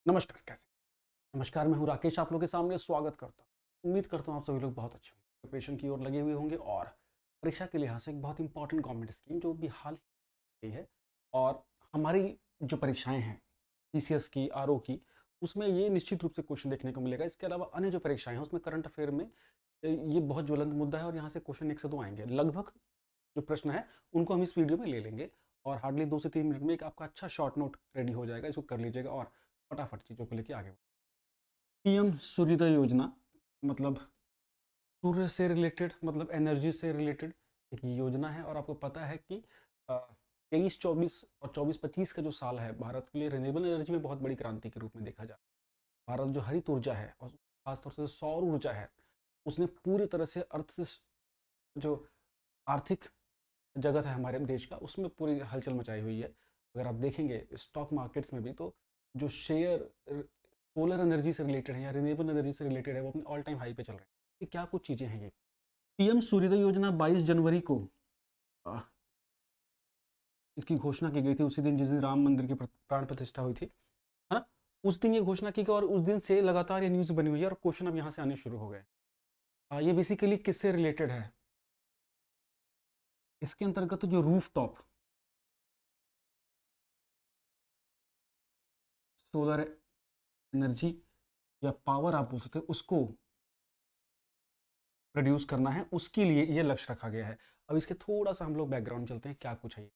नमस्कार, कैसे? नमस्कार, मैं हूँ राकेश, आप लोगों के सामने स्वागत करता हूँ। उम्मीद करता हूँ आप सभी लोग बहुत अच्छे होंगे, प्रिपरेशन की ओर लगे हुए होंगे और परीक्षा के लिहाज से एक बहुत इंपॉर्टेंट गवर्नमेंट स्कीम जो भी हाल ही है और हमारी जो परीक्षाएँ हैं, टीसीएस की, आरओ की, उसमें ये निश्चित रूप से क्वेश्चन देखने को मिलेगा। इसके अलावा अन्य जो परीक्षाएँ हैं, उसमें करंट अफेयर में ये बहुत ज्वलंत मुद्दा है और यहाँ से क्वेश्चन 1 से 2 आएँगे। लगभग जो प्रश्न है, उनको हम इस वीडियो में ले लेंगे और हार्डली 2 से 3 मिनट में एक आपका अच्छा शॉर्ट नोट रेडी हो जाएगा। इसको कर लीजिएगा और फटाफट चीज़ों को लेके आगे पीएम सूर्योदय योजना मतलब सूर्य से रिलेटेड मतलब एनर्जी से रिलेटेड एक योजना है और आपको पता है कि 23-24 और 24-25 का जो साल है भारत के लिए रिन्यूएबल एनर्जी में बहुत बड़ी क्रांति के रूप में देखा जाए। भारत जो हरित ऊर्जा है और खासतौर से सौर ऊर्जा है, उसने पूरी तरह से अर्थ से जो आर्थिक जगत है हमारे देश का, उसमें पूरी हलचल मचाई हुई है। अगर आप देखेंगे स्टॉक मार्केट्स में भी तो जो शेयर सोलर एनर्जी से रिलेटेड है या रिन्यूएबल एनर्जी से रिलेटेड है, वो अपने ऑल टाइम हाई पे चल रहे हैं। ये क्या कुछ चीज़ें हैं ये? पीएम सूर्योदय योजना 22 जनवरी को अ, इसकी घोषणा की गई थी, उसी दिन जिस दिन राम मंदिर की प्राण प्रतिष्ठा हुई थी, है ना? उस दिन ये घोषणा की गई और उस दिन से लगातार ये न्यूज़ बनी हुई है और क्वेश्चन अब यहाँ से आने शुरू हो गए। ये बेसिकली किससे रिलेटेड है? इसके अंतर्गत जो रूफटॉप सोलर एनर्जी या पावर आप बोल सकते हैं, उसको प्रोड्यूस करना है, उसके लिए ये लक्ष्य रखा गया है। अब इसके थोड़ा सा हम लोग बैकग्राउंड चलते हैं, क्या कुछ है ये।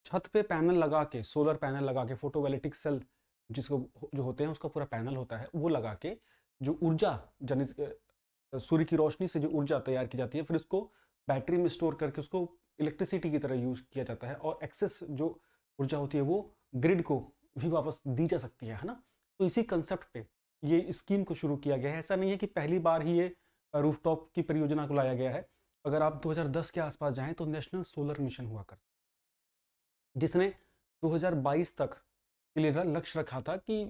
छत पे पैनल लगा के, सोलर पैनल लगा के, फोटोवोल्टिक सेल जिसको जो होते हैं उसका पूरा पैनल होता है, वो लगा के जो ऊर्जा जनित सूर्य की रोशनी से जो ऊर्जा तैयार की जाती है, फिर उसको बैटरी में स्टोर करके उसको इलेक्ट्रिसिटी की तरह यूज किया जाता है और एक्सेस जो ऊर्जा होती है वो ग्रिड को भी वापस दी जा सकती है ना? तो इसी कंसेप्ट पे ये स्कीम को शुरू किया गया है। ऐसा नहीं है कि पहली बार ही ये रूफटॉप की परियोजना को लाया गया है। अगर आप 2010 के आसपास जाएं तो नेशनल सोलर मिशन हुआ करता, जिसने 2022 तक के लिए लक्ष्य रखा था कि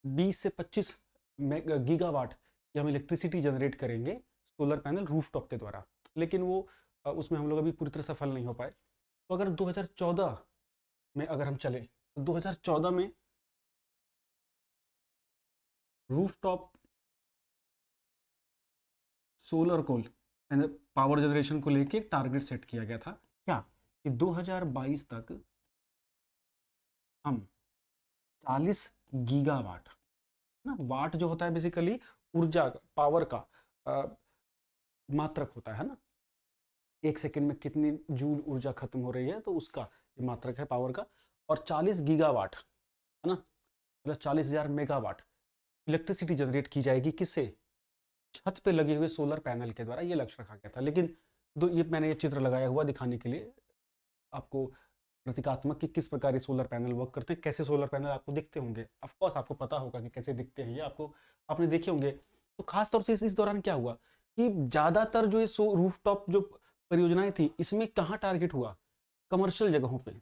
20 से 25 गीगावाट की हम इलेक्ट्रिसिटी जनरेट करेंगे सोलर पैनल रूफटॉप के द्वारा। लेकिन वो उसमें हम लोग अभी पूरी तरह सफल नहीं हो पाए। तो अगर 2014 में अगर हम चले तो 2014 में रूफटॉप सोलर को पावर जनरेशन को लेके टारगेट सेट किया गया था, क्या कि 2022 तक हम 40 गीगावाट, ना वाट जो होता है बेसिकली ऊर्जा पावर का मात्रक होता है ना, एक सेकंड में कितनी जूल ऊर्जा खत्म हो रही है तो उसका ये मात्रक है पावर का। और 40 गीगावाट है ना, मतलब 40,000 मेगावाट इलेक्ट्रिसिटी जनरेट की जाएगी, किससे? छत पे लगे हुए सोलर पैनल के द्वारा। ये लक्ष्य रखा गया था। लेकिन दो ये मैंने ये चित्र लगाया हुआ दिखाने के लिए आपको प्रतीकात्मक कि किस प्रकार ये सोलर पैनल वर्क करते हैं, कैसे सोलर पैनल आपको दिखते होंगे। ऑफ कोर्स आपको पता होगा कि कैसे दिखते हैं, ये आपको आपने देखे होंगे। तो खास तौर से इस दौरान क्या हुआ कि ज्यादातर जो ये रूफटॉप जो परियोजनाएं थी, इसमें कहाँ टारगेट हुआ? कमर्शियल जगहों पे।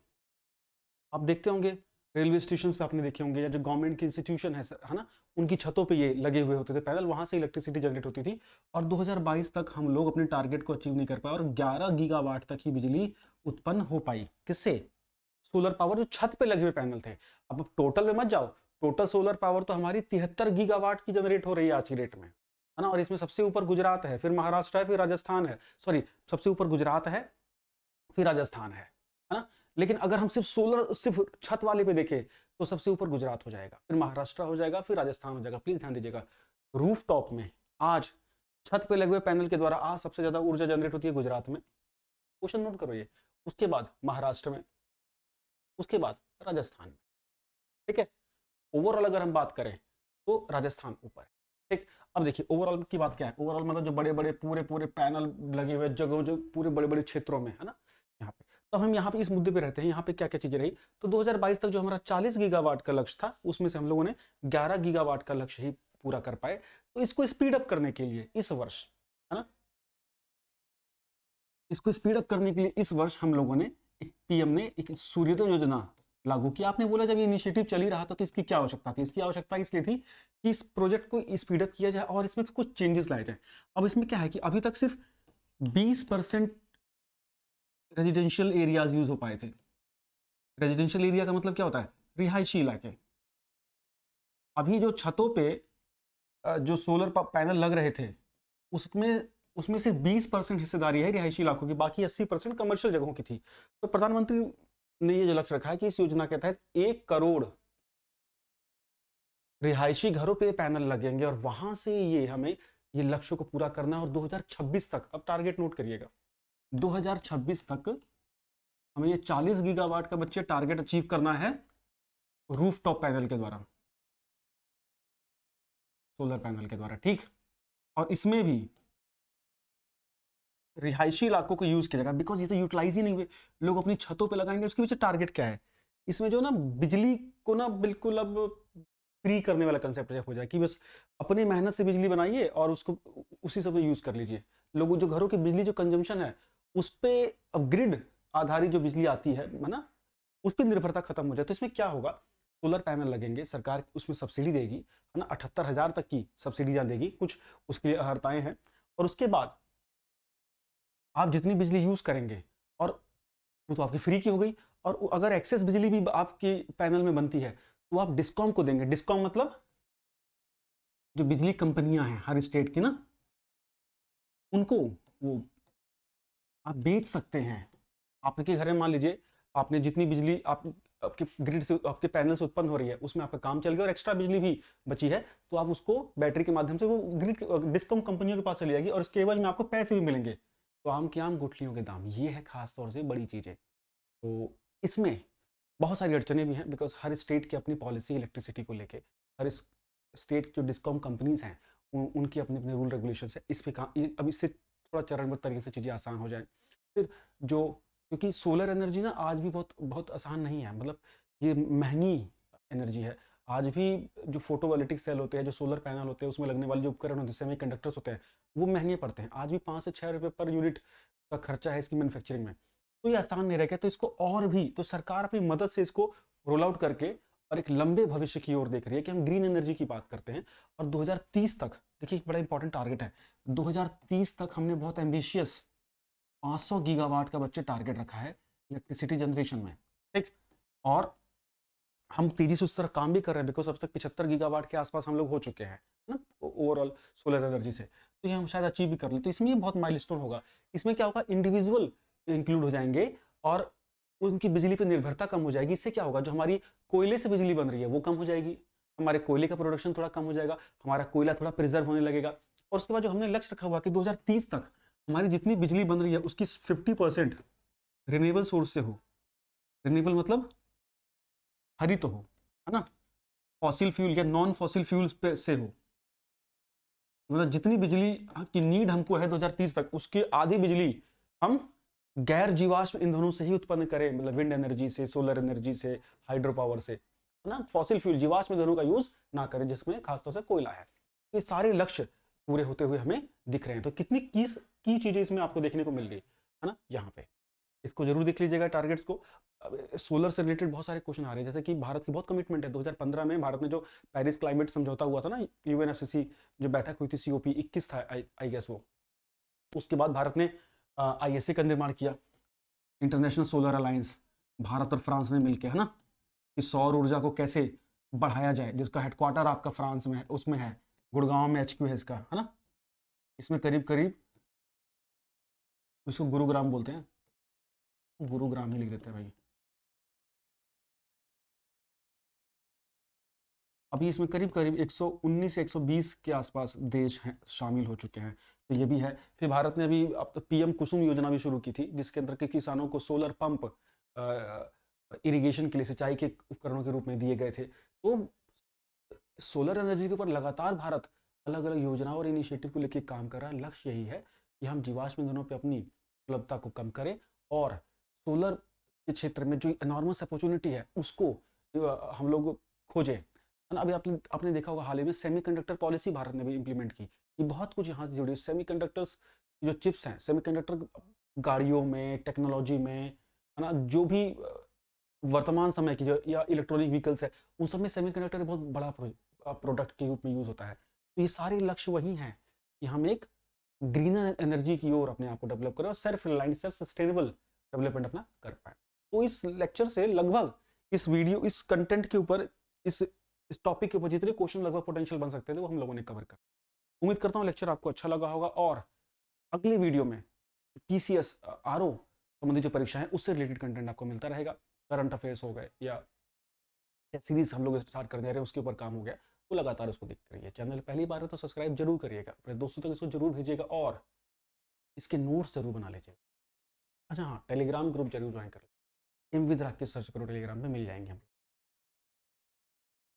आप देखते होंगे रेलवे स्टेशन पे आपने देखे होंगे, या जो गवर्नमेंट के इंस्टीट्यूशन है ना, उनकी छतों पे ये लगे हुए होते थे पैनल, वहां से इलेक्ट्रिसिटी जनरेट होती थी। और 2022 तक हम लोग अपने टारगेट को अचीव नहीं कर पाए और 11 गीगावाट तक ही बिजली उत्पन्न हो पाई। किससे? सोलर पावर जो छत पे लगे हुए पैनल थे। अब टोटल में मत जाओ, टोटल सोलर पावर तो हमारी 73 गीगावाट की जनरेट हो रही है आज की डेट में, है ना? और इसमें सबसे ऊपर गुजरात है, फिर महाराष्ट्र है, फिर राजस्थान है। सॉरी, सबसे ऊपर गुजरात है, फिर राजस्थान है ना? लेकिन अगर हम सिर्फ सोलर सिर्फ छत वाले पे देखें तो सबसे ऊपर गुजरात हो जाएगा, फिर महाराष्ट्र हो जाएगा, फिर राजस्थान हो जाएगा। प्लीज ध्यान दीजिएगा, रूफ टॉप में आज छत पे लगे हुए पैनल के द्वारा आज सबसे ज्यादा ऊर्जा जनरेट होती है गुजरात में। क्वेश्चन नोट करो ये। उसके बाद महाराष्ट्र में, उसके बाद राजस्थान में। ठीक है, ओवरऑल अगर हम बात करें तो राजस्थान ऊपर है। ठीक, अब देखिए ओवरऑल की बात क्या है। ओवरऑल मतलब जो बड़े बड़े पूरे पूरे पैनल लगे हुए जगह, जो पूरे बड़े बड़े क्षेत्रों में है ना, यहाँ पे। तो हम यहाँ पे इस मुद्दे पे रहते हैं, यहाँ पे क्या क्या चीजें रही। तो 2022 तक जो हमारा 40 गीगावाट का लक्ष्य था, उसमें से हम लोगों ने 11 गीगावाट का लक्ष्य ही पूरा कर पाए। तो इसको स्पीड अप करने के लिए इस वर्ष, है ना, इसको स्पीड अप करने के लिए इस वर्ष हम लोगों ने एक पीएम ने एक सूर्योदय योजना लागू किया। आपने बोला जब ये इनिशिएटिव चल ही रहा था तो इसकी क्या आवश्यकता थी? इसकी आवश्यकता इसलिए थी कि इस प्रोजेक्ट को स्पीड अप किया जाए और इसमें कुछ चेंजेस लाए जाए। अब इसमें क्या है कि अभी तक सिर्फ 20% रेजिडेंशियल एरियाज यूज हो पाए थे। रेजिडेंशियल एरिया का मतलब क्या होता है? रिहायशी इलाके। अभी जो छतों पे जो सोलर पैनल लग रहे थे उसमें उसमें सिर्फ 20% हिस्सेदारी है रिहायशी इलाकों की, बाकी 80% कमर्शियल जगहों की थी। तो प्रधानमंत्री ने ये जो लक्ष्य रखा है कि इस योजना के तहत 1 करोड़ रिहायशी घरों पे पैनल लगेंगे और वहां से ये हमें ये लक्ष्य को पूरा करना है। और 2026 तक, अब टारगेट नोट करिएगा, 2026 तक हमें ये 40 गीगावाट का बच्चे टारगेट अचीव करना है रूफटॉप पैनल के द्वारा, सोलर पैनल के द्वारा, ठीक। और इसमें भी रिहायशी इलाकों को यूज किया जाएगा, बिकॉज ये तो यूटिलाइज ही नहीं हुए, लोग अपनी छतों पे लगाएंगे। उसके पीछे टारगेट क्या है, इसमें जो ना बिजली को ना बिल्कुल अब फ्री करने वाला कंसेप्ट हो जाए कि बस अपनी मेहनत से बिजली बनाइए और उसको उसी से यूज कर लीजिए। लोगों जो घरों की बिजली जो कंजम्पशन है उस पर अब ग्रिड आधारित जो बिजली आती है ना, उस पर निर्भरता खत्म हो जाए। तो इसमें क्या होगा, सोलर पैनल लगेंगे, सरकार उसमें सब्सिडी देगी, है ना, 78,000 तक की सब्सिडी देगी, कुछ उसके लिए अर्हताएं हैं। और उसके बाद आप जितनी बिजली यूज करेंगे और वो तो आपकी फ्री की हो गई, और अगर एक्सेस बिजली भी आपके पैनल में बनती है तो आप डिस्कॉम को देंगे। डिस्कॉम मतलब जो बिजली कंपनियां हैं हर स्टेट की ना, उनको वो आप बेच सकते हैं। आपके घर में मान लीजिए आपने जितनी बिजली आपके ग्रिड से, आपके पैनल से उत्पन्न हो रही है, उसमें आपका काम चल गया और एक्स्ट्रा बिजली भी बची है, तो आप उसको बैटरी के माध्यम से वो ग्रिड डिस्कॉम कंपनियों के पास चली जाएगी और उसके एवज में आपको पैसे भी मिलेंगे। तो आम की आम गुठलियों के दाम, ये है खास तौर से बड़ी चीजें। तो इसमें बहुत सारी अड़चने भी हैं, बिकॉज हर स्टेट की अपनी पॉलिसी इलेक्ट्रिसिटी को लेके, हर स्टेट जो डिस्कॉम कंपनीज हैं उनकी अपने अपने रूल रेगुलेशन है। इस पे अब इससे थोड़ा चरणबद्ध तरीके से चीज़ें आसान हो जाए। फिर जो, क्योंकि सोलर एनर्जी ना आज भी बहुत बहुत आसान नहीं है, मतलब ये महंगी एनर्जी है। आज भी जो फोटोवोल्टिक सेल होते हैं, जो सोलर पैनल होते हैं, उसमें लगने वाले जो उपकरण होते हैं, सेमी कंडक्टर्स होते हैं, वो महंगे पड़ते हैं। आज भी 5 से 6 रुपये पर यूनिट का खर्चा है इसकी मैन्युफैक्चरिंग में। तो ये आसान नहीं रहेगा। तो इसको और भी, तो सरकार अपनी मदद से इसको रोल आउट करके और एक लंबे भविष्य की ओर देख रही है कि हम ग्रीन एनर्जी की बात करते हैं। और 2030 तक, देखिए एक बड़ा इंपॉर्टेंट टारगेट है, 2030 तक हमने बहुत एम्बिशियस 500 गीगावाट का बच्चे टारगेट रखा है इलेक्ट्रिसिटी जनरेशन में, ठीक। और हम तेजी से उस तरह काम भी कर रहे हैं, बिकॉज अब तक 75 गीगावाट के आसपास हम लोग हो चुके हैं ना ओवरऑल सोलर एनर्जी से। तो ये हम शायद अचीव भी कर ले। तो इसमें ये बहुत माइलस्टोन होगा। इसमें क्या होगा, इंडिविजुअल इंक्लूड हो जाएंगे और उनकी बिजली पर निर्भरता कम हो जाएगी। इससे क्या होगा, जो हमारी कोयले से बिजली बन रही है वो कम हो जाएगी, हमारे कोयले का प्रोडक्शन थोड़ा कम हो जाएगा, हमारा कोयला थोड़ा प्रिजर्व होने लगेगा। और उसके बाद जो हमने लक्ष्य रखा हुआ कि 2030 तक हमारी जितनी बिजली बन रही है उसकी 50% रिन्यूएबल सोर्स से हो। रिन्यूएबल मतलब हरित हो, है ना, फॉसिल फ्यूल या नॉन फॉसिल फ्यूल से हो। मतलब जितनी बिजली की नीड हमको है 2030 तक, उसकी आधी बिजली हम गैर जीवाश्म ईंधनों से ही उत्पन्न करें, मतलब विंड एनर्जी से, सोलर एनर्जी से, हाइड्रो पावर से, है ना, फॉसिल फ्यूल जीवाश्म ईंधनों का यूज ना करें, जिसमें खासतौर से कोयला है। ये सारे लक्ष्य पूरे होते हुए हमें दिख रहे हैं। तो कितनी की चीजें इसमें आपको देखने को मिल रही है ना यहाँ पे, इसको जरूर देख लीजिएगा टारगेट्स को। सोलर से रिलेटेड बहुत सारे क्वेश्चन आ रहे हैं, जैसे कि भारत की बहुत कमिटमेंट है। 2015 में भारत ने जो पेरिस क्लाइमेट समझौता हुआ था ना, यूएनएफसीसी जो बैठक हुई थी, COP 21 था आई गेस वो, उसके बाद भारत ने ISA का निर्माण किया, इंटरनेशनल सोलर अलायंस, भारत और फ्रांस ने मिलकर, है ना, कि सौर ऊर्जा को कैसे बढ़ाया जाए, जिसका हेडक्वार्टर आपका फ्रांस में है, उसमें है, गुड़गांव में HQ है इसका, है ना। इसमें करीब करीब, इसको गुरुग्राम बोलते हैं, गुरुग्राम ही लिख देते हैं भाई। अभी इसमें करीब करीब 119 से 120 के आसपास देश हैं शामिल हो चुके हैं। तो ये भी है। फिर भारत ने अभी अब तो PM कुसुम योजना भी शुरू की थी, जिसके अंदर के किसानों को सोलर पंप इरिगेशन के लिए, सिंचाई के उपकरणों के रूप में दिए गए थे। तो सोलर एनर्जी के ऊपर लगातार भारत अलग अलग योजनाओं और इनिशिएटिव को लेकर काम कर रहा है। लक्ष्य यही है कि हम जीवाश्म ईंधनों पर अपनी उपलब्धता को कम करें और सोलर के क्षेत्र में जो एनॉर्मस अपॉर्चुनिटी है उसको हम लोग खोजें, है ना। अभी आपने देखा होगा हाल ही में सेमीकंडक्टर पॉलिसी भारत ने भी इंप्लीमेंट की। ये बहुत कुछ यहाँ से जुड़ी, सेमीकंडक्टर्स जो चिप्स हैं, सेमीकंडक्टर गाड़ियों में, टेक्नोलॉजी में, है ना, जो भी वर्तमान समय की जो या इलेक्ट्रॉनिक व्हीकल्स है, उन सब में सेमीकंडक्टर बहुत बड़ा प्रोडक्ट के रूप में यूज होता है। तो ये सारे लक्ष्य वही हैं कि हम एक ग्रीनर एनर्जी की ओर अपने आप को डेवलप करें और self reliance, self sustainable development अपना कर पाए। तो इस लेक्चर से लगभग इस वीडियो, इस कंटेंट के ऊपर, इस इस टॉपिक के ऊपर जितने क्वेश्चन लगभग पोटेंशियल बन सकते थे वो हम लोगों ने कवर कर। उम्मीद करता हूँ लेक्चर आपको अच्छा लगा होगा, और अगली वीडियो में PCS RO संबंधी जो परीक्षा है उससे रिलेटेड कंटेंट आपको मिलता रहेगा। करंट अफेयर्स हो गए या सीरीज हम लोग स्टार्ट करने रहे हैं उसके ऊपर काम हो गया, वो लगातार उसको देखते रहिए। चैनल पहली बार है तो सब्सक्राइब जरूर करिएगा, अपने दोस्तों तक इसको जरूर भेजिएगा, और इसके नोट्स जरूर बना लीजिएगा। अच्छा हाँ, टेलीग्राम ग्रुप जरूर ज्वाइन कर लें, एम विद राकेश सर्च करो टेलीग्राम पे, मिल जाएंगे हम।